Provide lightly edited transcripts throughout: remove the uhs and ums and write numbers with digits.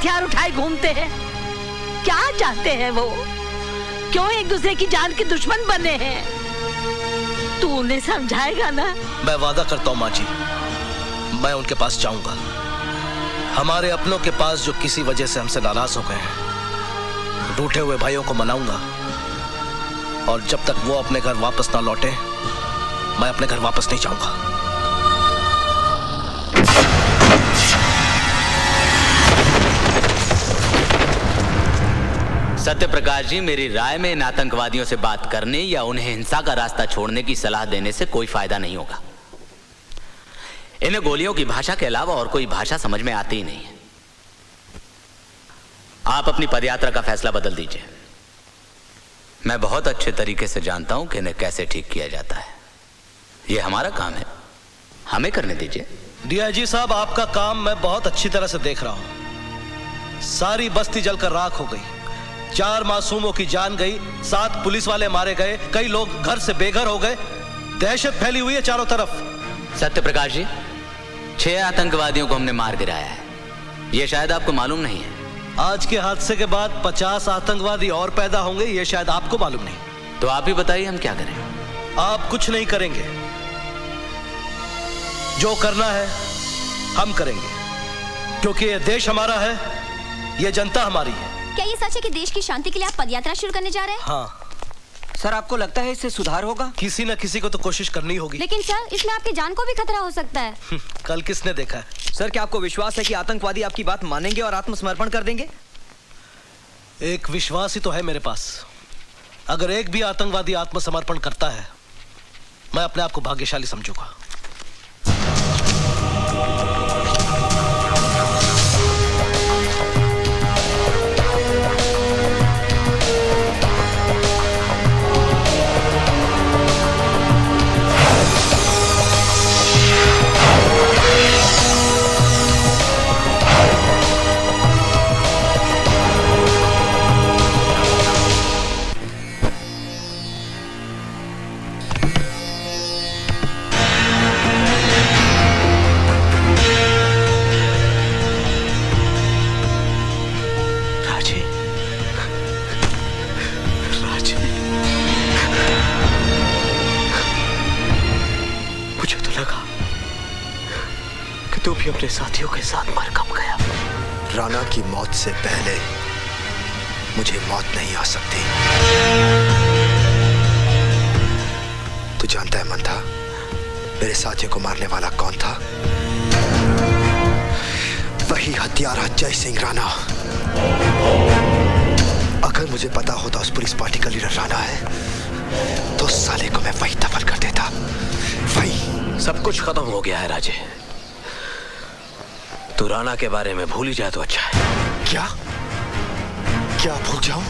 हथियार उठाए घूमते हैं? क्या चाहते हैं वो? क्यों एक दूसरे की जान के दुश्मन बने हैं? तू उन्हें समझाएगा ना? मैं वादा करता हूँ माँ जी, मैं उनके पास जाऊंगा। हमारे अपनों के पास जो किसी वजह से हमसे नाराज हो गए हैं, रूठे हुए भाइयों को मनाऊंगा। और जब तक वो अपने घर वापस ना लौटे, मैं अपने घर वापस नहीं जाऊंगा। सत्य प्रकाश जी, मेरी राय में इन आतंकवादियों से बात करने या उन्हें हिंसा का रास्ता छोड़ने की सलाह देने से कोई फायदा नहीं होगा। इन्हें गोलियों की भाषा के अलावा और कोई भाषा समझ में आती ही नहीं है। आप अपनी पदयात्रा का फैसला बदल दीजिए। मैं बहुत अच्छे तरीके से जानता हूं कि इन्हें कैसे ठीक किया जाता है। यह हमारा काम है, हमें करने दीजिए। डीआईजी साहब, आपका काम मैं बहुत अच्छी तरह से देख रहा हूं। सारी बस्ती जलकर राख हो गई, 4 मासूमों की जान गई, 7 पुलिस वाले मारे गए, कई लोग घर से बेघर हो गए, दहशत फैली हुई है चारों तरफ। सत्य प्रकाश जी, 6 आतंकवादियों को हमने मार गिराया है, यह शायद आपको मालूम नहीं है। आज के हादसे के बाद 50 आतंकवादी और पैदा होंगे, यह शायद आपको मालूम नहीं। तो आप ही बताइए, हम क्या करें? आप कुछ नहीं करेंगे, जो करना है हम करेंगे, क्योंकि यह देश हमारा है, यह जनता हमारी है। क्या ये सच है कि देश की शांति के लिए आप पदयात्रा शुरू करने जा रहे हैं? हाँ। सर, आपको लगता है इससे सुधार होगा? किसी न किसी को तो कोशिश करनी होगी। लेकिन सर, इसमें आपकी जान को भी खतरा हो सकता है। कल किसने देखा है? सर, क्या आपको विश्वास है कि आतंकवादी आपकी बात मानेंगे और आत्मसमर्पण कर देंगे? एक विश्वास ही तो है मेरे पास। अगर एक भी आतंकवादी आत्मसमर्पण करता है, मैं अपने आप को भाग्यशाली समझूंगा। तू भी अपने साथियों के साथ मर कब गया? राणा की मौत से पहले मुझे मौत नहीं आ सकती। तू जानता है मंथा, मेरे साथियों को मारने वाला कौन था? वही हत्यारा जय सिंह राणा। अगर मुझे पता होता उस पुलिस पार्टी का लीडर राणा है, तो साले को मैं वही दफन कर देता। वही। सब कुछ खत्म हो गया है राजे। तू राणा के बारे में भूल ही जाए तो अच्छा है। क्या? क्या भूल जाऊं?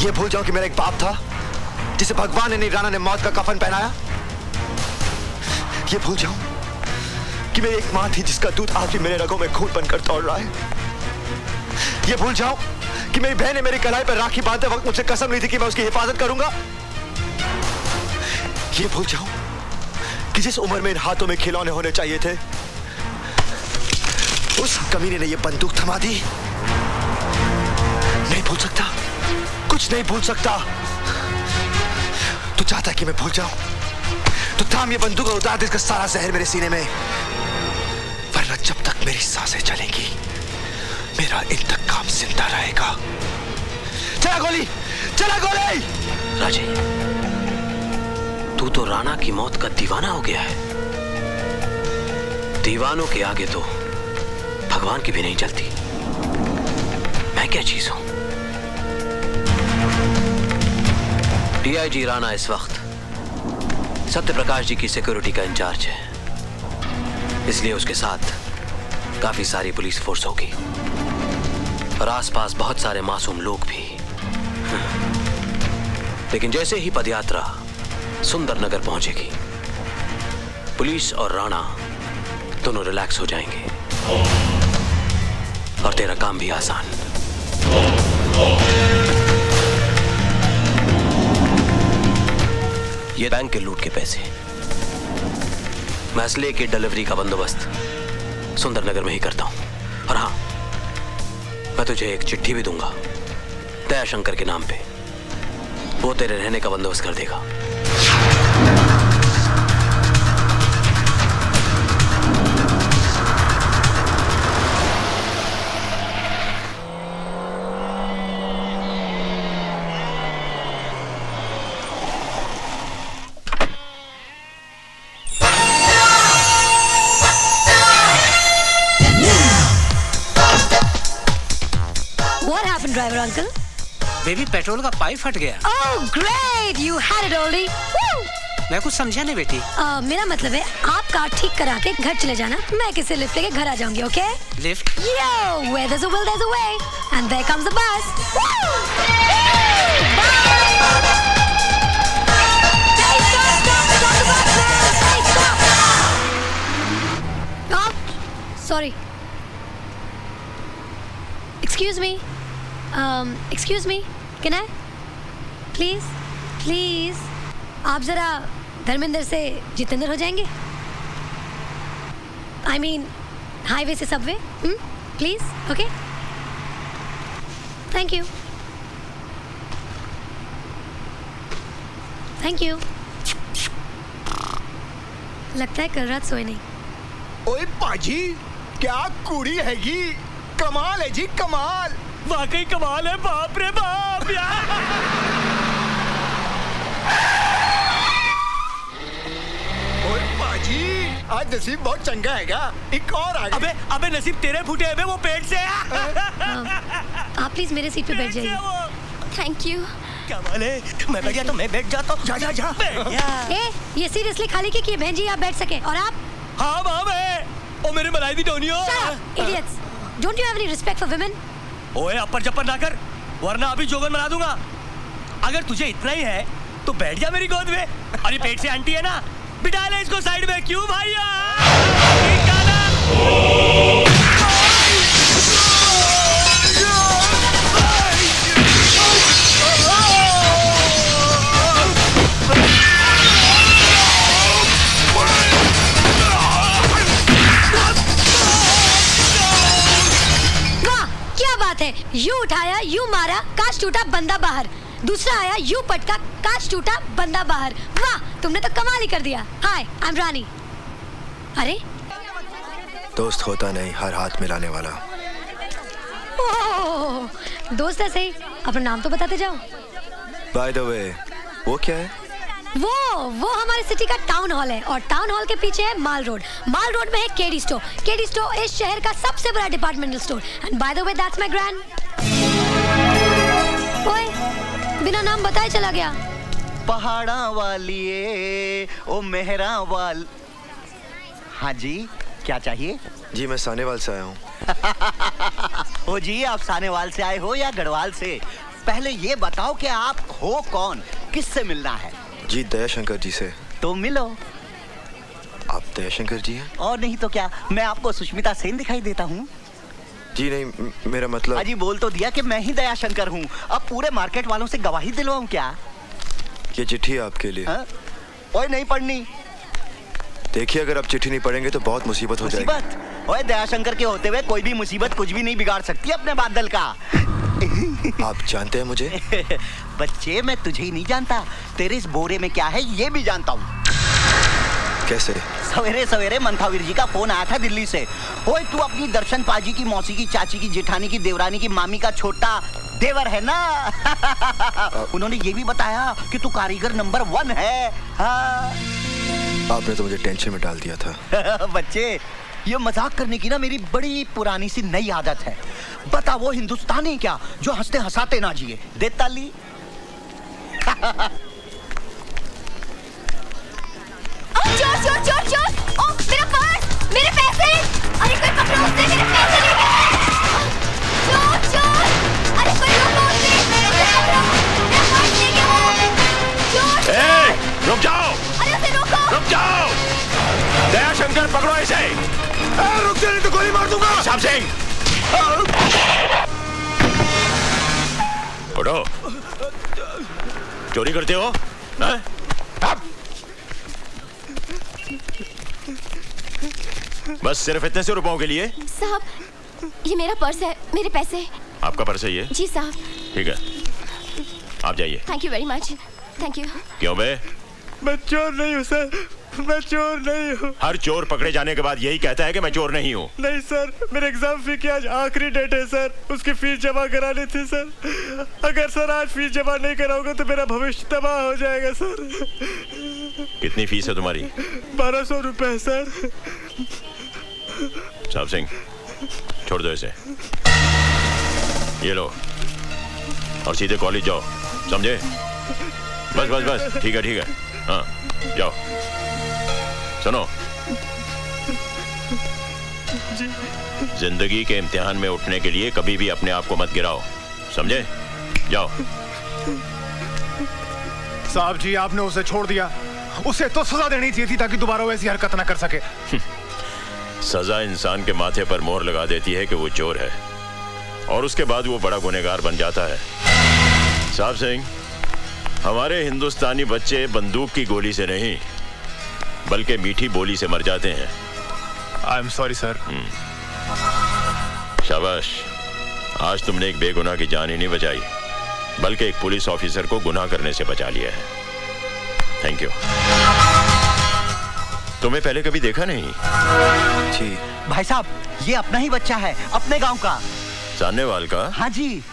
ये भूल जाऊं कि मेरा एक बाप था जिसे भगवान ने नहीं, राणा ने मौत का कफन पहनाया? ये भूल जाऊं कि मेरी एक मां थी जिसका दूध आज भी मेरे रगों में खून बनकर दौड़ रहा है? ये भूल जाऊं कि मेरी बहन ने मेरी कलाई पर राखी बांधते वक्त मुझसे कसम ली थी कि मैं उसकी हिफाजत करूंगा? ये भूल जाऊं कि जिस उम्र में इन हाथों में खिलौने होने चाहिए थे, उस कमीने ने ये बंदूक थमा दी? नहीं भूल सकता, कुछ नहीं भूल सकता। तू चाहता है कि मैं भूल जाऊं? तो थाम ये बंदूक और उतार दे इसका सारा जहर मेरे सीने में, वरना जब तक मेरी सांसें चलेंगी मेरा इंतकाम जिंदा रहेगा। चला गोली, चला गोली! राजे, तू तो राणा की मौत का दीवाना हो गया है। दीवानों के आगे तो भगवान की भी नहीं चलती। मैं क्या चीज हूं? डीआईजी राणा इस वक्त सत्य प्रकाश जी की सिक्योरिटी का इंचार्ज है, इसलिए उसके साथ काफी सारी पुलिस फोर्स होगी और आसपास बहुत सारे मासूम लोग भी। लेकिन जैसे ही पदयात्रा सुंदर नगर पहुंचेगी, पुलिस और राणा दोनों रिलैक्स हो जाएंगे और तेरा काम भी आसान। ये बैंक के लूट के पैसे, मैं असले की डिलीवरी का बंदोबस्त सुंदरनगर में ही करता हूं। और हाँ, मैं तुझे एक चिट्ठी भी दूंगा दयाशंकर के नाम पे। वो तेरे रहने का बंदोबस्त कर देगा। What happened, driver uncle? Baby petrol का पाइप फट गया। Oh, great! You had it, Oldie. Woo! मैं कुछ समझा नहीं बेटी। मेरा मतलब है आप कार ठीक करा के घर चले जाना, मैं किसी लिफ्ट लेके घर आ जाऊंगी, okay? Lift? Yo, where there's a will, there's a way, and there comes the bus. Woo! Hey, stop! Sorry. Excuse me. Can I? Please. आप जरा धर्मेंद्र से जितेंद्र हो जाएंगे? I mean, हाईवे से Subway? Please, okay? Thank you. लगता है कल रात सोए नहीं। ओए पाजी, क्या कुड़ी हैगी, कमाल है जी, कमाल। वाकई कमाल है, बाप रे बाप यार। ओए पाजी, आज नसीब बहुत चंगा हैगा, एक और आ गया। अबे नसीब तेरे फूटे है, वो पेट से है। आप प्लीज मेरे सीट पे बैठ जाइए। Thank you. कमाल है, मैं बैठ गया तो मैं बैठ जाता हूँ। जा। ये सीट इसलिए खाली की बहन जी आप बैठ सके, और आप? हाँ माँ मैं, ओ मेरे मलाई दी Tonio. Idiots! Don't you have any respect for women? ओए अपर जपर ना कर, वरना अभी जोगन बना दूंगा। अगर तुझे इतना ही है तो बैठ जा मेरी गोद में। अरे पेट से आंटी है ना, बिठा ले इसको साइड में। क्यों भैया? यू उठाया, यू मारा, काश टूटा बंदा बाहर। दूसरा आया, यू पटका, काश टूटा बंदा बाहर। वाह, तुमने तो कमाल ही कर दिया। हाय, आई एम रानी। अरे दोस्त होता नहीं, हर हाथ मिलाने वाला। ओह, दोस्त है सही, अपना नाम तो बताते जाओ। बाय द वे, वो क्या है? वो हमारे सिटी का टाउन हॉल है, और टाउन हॉल के पीछे है माल रोड। माल रोड में है केडी स्टोर। केडी स्टोर इस शहर का सबसे बड़ा departmental store. And by the way that's my grand. ओए, बिना नाम बताए चला गया। पहाड़ा वाली ओ मेहरा वाल। हाँ जी, क्या चाहिए? जी मैं सानेवाल से आया हूँ। ओ जी, आप सानेवाल से आए हो या गढ़वाल से? पहले ये बताओ कि आप हो कौन, किससे मिलना है? जी दयाशंकर जी से। तो मिलो। आप दयाशंकर जी हैं? और नहीं तो क्या, मैं आपको सुष्मिता सेन दिखाई देता हूँ? जी नहीं, मेरा मतलब। अजी बोल तो दिया कि मैं ही दयाशंकर हूँ। अब पूरे मार्केट वालों से गवाही दिलवाऊं क्या? ये चिट्ठी है आपके लिए। ओए नहीं पढ़नी। देखिए, अगर आप चिट्ठी नहीं पढ़ेंगे तो बहुत मुसीबत हो जाएगी। मुसीबत? ओए दयाशंकर के होते हुए कोई भी मुसीबत कुछ भी नहीं बिगाड़ सकती अपने बादल का। आप जानते हैं मुझे? बच्चे, मैं तुझे ही नहीं जानता, तेरे इस बोरे में क्या है ये भी जानता हूँ। कैसे? सवेरे सवेरे मंथावीर जी का फोन आया था दिल्ली से। ओए तू अपनी दर्शन पाजी की मौसी की चाची की जेठानी की देवरानी की मामी का छोटा देवर है ना? उन्होंने ये भी बताया कि तू कारीगर नंबर 1 है। हाँ। आपने तो मुझे टेंशन में डाल दिया था। बच्चे, ये मजाक करने की ना मेरी बड़ी पुरानी सी नई आदत है। बता, वो हिंदुस्तानी क्या जो हंसते हंसाते ना जिए? दे ताली। चोर! ओह, मेरा पर्स, मेरे पैसे! अरे कोई पकड़ो उसे, मेरे पैसे ले गए! चोर! अरे कोई रोको उसे, उसे पकड़ो! मेरा पर्स ले गया वो! चोर! रुक जाओ! अरे उसे रोको! रुक जाओ! दयाशंकर पकड़ो इसे! रुक जा, नहीं तो गोली मार दूंगा। श्याम सिंह! उठो! चोरी करते हो? बस सिर्फ इतने से रुपयों के लिए? साहब, ये मेरा पर्स है, मेरे पैसे। आपका पर्स है ये? जी साहब। ठीक है, आप जाइए। Thank you very much. Thank you. क्यों बे? मैं चोर नहीं हूँ सर, मैं चोर नहीं हूँ। हर चोर पकड़े जाने के बाद यही कहता है कि मैं चोर नहीं हूँ। नहीं सर, मेरे एग्जाम फी की आज आखिरी डेट है सर, उसकी फीस जमा करानी थी सर। अगर सर आज फीस जमा नहीं कराऊंगा तो मेरा भविष्य तबाह हो जाएगा सर। कितनी फीस है तुम्हारी? 1200 रुपए सर। साहब सिंह, छोड़ दो इसे। ये लो और सीधे कॉलेज जाओ, समझे? बस बस बस, ठीक है, हाँ जाओ। सुनो, जिंदगी के इम्तिहान में उठने के लिए कभी भी अपने आप को मत गिराओ, समझे? जाओ। साहब जी, आपने उसे छोड़ दिया। उसे तो सजा देनी चाहिए थी ताकि दोबारा वैसी हरकत ना कर सके। सजा इंसान के माथे पर मोहर लगा देती है कि वो चोर है, और उसके बाद वो बड़ा गुनहगार बन जाता है। साहब सिंह, हमारे हिंदुस्तानी बच्चे बंदूक की गोली से नहीं बल्कि मीठी बोली से मर जाते हैं। I am sorry sir. शाबाश, आज तुमने एक बेगुनाह की जान ही नहीं बचाई बल्कि एक पुलिस ऑफिसर को गुनाह करने से बचा लिया है। Thank you. तुम्हें पहले कभी देखा नहीं? जी भाई साहब, ये अपना ही बच्चा है, अपने गांव का। सानेवाल का? हाँ जी,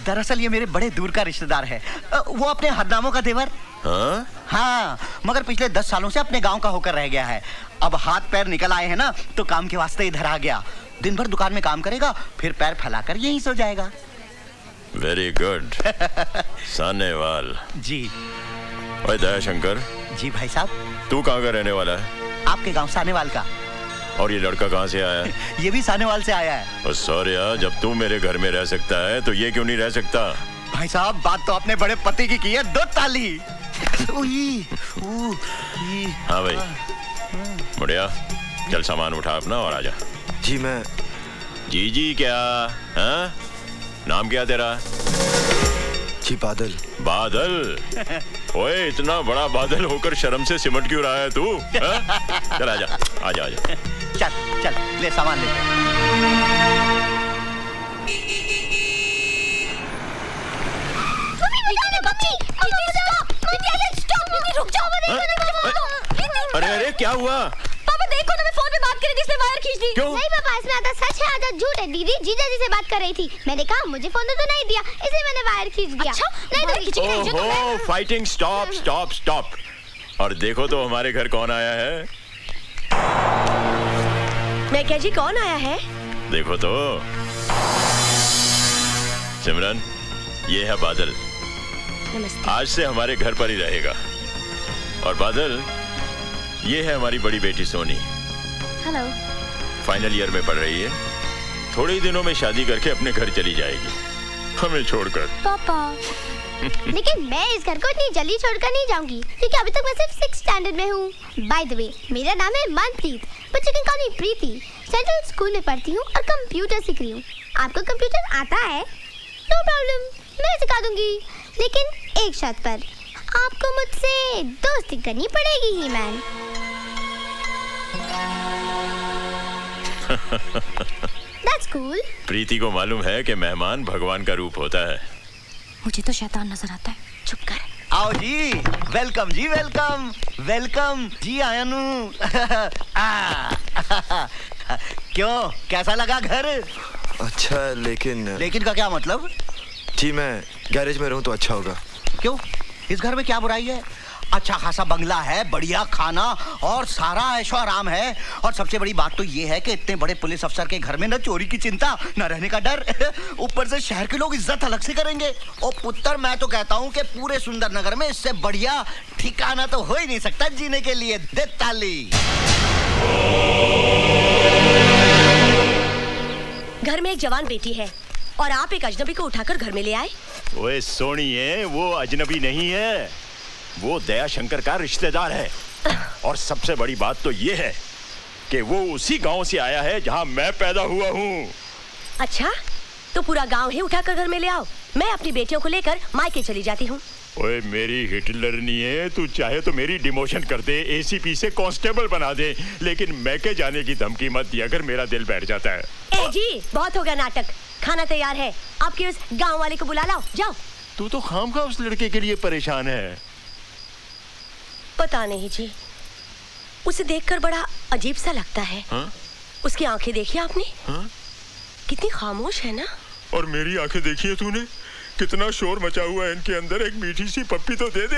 दरअसल ये मेरे बड़े दूर का रिश्तेदार है। वो अपने हरनामों का देवर। हाँ? हाँ, मगर पिछले 10 सालों से अपने गांव का होकर रह गया है। अब हाथ पैर निकल आए हैं ना, तो काम के वास्ते इधर आ गया। दिन भर दुकान में काम करेगा, फिर पैर फैलाकर यहीं सो जाएगा। Very good. सानेवाल जी। ओए दयाशंकर। जी भाई साहब। तू कहाँ का रहने वाला है? आपके गांव सानेवाल का। और ये लड़का कहाँ से आया है? ये भी सानेवाल से आया है। सॉरी, जब तू मेरे घर में रह सकता है तो ये क्यों नहीं रह सकता? भाई साहब, बात तो अपने बड़े पति की है। 2 ताली। हाँ भाई, बढ़िया। चल सामान उठा अपना और आजा। जी मैं। जी क्या? हाँ? नाम क्या तेरा? जी बादल। बादल? ओए, इतना बड़ा बादल होकर शर्म से सिमट क्यों रहा है तू? हाँ? चल आजा, आजा आजा। चल चल, ले सामान ले। अरे अरे, क्या हुआ? पापा देखो ना, मैं फोन पे बात कर रही थी, इसने वायर खींच दी। क्यों? नहीं पापा, इसमें आधा सच है आधा झूठ है। दीदी जीजा जी से बात कर रही थी, मैंने कहा मुझे फोन तो नहीं दिया, इसलिए मैंने वायर खींच दिया। अच्छा? नहीं तो ओहो, फाइटिंग स्टॉप स्टॉप स्टॉप। और देखो तो हमारे घर कौन आया है। मैं क्या जी, कौन आया है? देखो तो। सिमरन, ये है बादल। नमस्ते। आज से हमारे घर पर ही रहेगा। और बादल, ये है हमारी बड़ी बेटी सोनी। हेलो। फाइनल ईयर में पढ़ रही है। थोड़े ही दिनों में शादी करके अपने घर चली जाएगी, हमें छोड़कर। पापा लेकिन मैं इस घर को इतनी जल्दी छोड़कर नहीं जाऊंगी, क्योंकि अभी तक मैं सिर्फ 6th स्टैंडर्ड में हूँ। बाय द वे, मेरा नाम है Manpreet, but you can call me Preeti. Central school में पढ़ती हूँ और कंप्यूटर सीख रही हूँ। आपको कंप्यूटर आता है? नो प्रॉब्लम, मैं सिखा दूंगी, लेकिन एक शर्त पर। आपको मुझसे दोस्ती करनी पड़ेगी ही मैन। That's cool. प्रीति को मालूम है कि मेहमान भगवान का रूप होता है। मुझे तो शैतान नजर आता है। चुप कर। आओ जी, वेलकम जी, वेलकम वेलकम जी आयनू। क्यों, कैसा लगा घर? अच्छा है, लेकिन का क्या मतलब? जी मैं गैरेज में रहूं तो अच्छा होगा। क्यों, इस घर में क्या बुराई है? अच्छा खासा बंगला है, बढ़िया खाना और सारा ऐशो आराम है। और सबसे बड़ी बात तो ये है कि इतने बड़े पुलिस अफसर के घर में न चोरी की चिंता, न रहने का डर। ऊपर से शहर के लोग इज्जत अलग से करेंगे। और पुत्र, मैं तो कहता हूँ कि पूरे सुंदर नगर में इससे बढ़िया ठिकाना तो हो ही नहीं सकता जीने के लिए। दे ताली। घर में एक जवान बेटी है और आप एक अजनबी को उठाकर घर में ले आए। ओए सोनिए, वो अजनबी नहीं है, वो दयाशंकर का रिश्तेदार है। और सबसे बड़ी बात तो ये है कि वो उसी गांव से आया है जहां मैं पैदा हुआ हूँ। अच्छा, तो पूरा गांव ही उठाकर घर में ले आओ। मैं अपनी बेटियों को लेकर मायके चली जाती हूँ। ओए मेरी हिटलर नहीं है, तू चाहे तो मेरी डिमोशन कर दे, एसीपी से कांस्टेबल बना दे, लेकिन मैके जाने की धमकी मत दिया कर, मेरा दिल बैठ जाता है। ए जी, बहुत हो गया नाटक। खाना तैयार है, आपके उस गांव वाले को बुला लाओ, जाओ। तू तो खामखा उस लड़के के लिए परेशान है। पता नहीं जी, उसे देखकर बड़ा अजीब सा लगता है। हा? उसकी आंखें देखी आपने? हा? कितनी खामोश है ना। और मेरी आंखें देखी है तूने? कितना शोर मचा हुआ है इनके अंदर, एक मीठी सी पप्पी तो दे दे।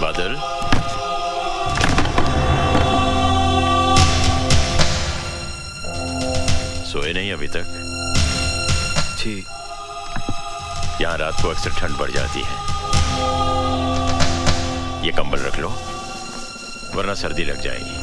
बादल, सोए नहीं अभी तक? जी। यहाँ रात को अक्सर ठंड बढ़ जाती है, ये कंबल रख लो वरना सर्दी लग जाएगी।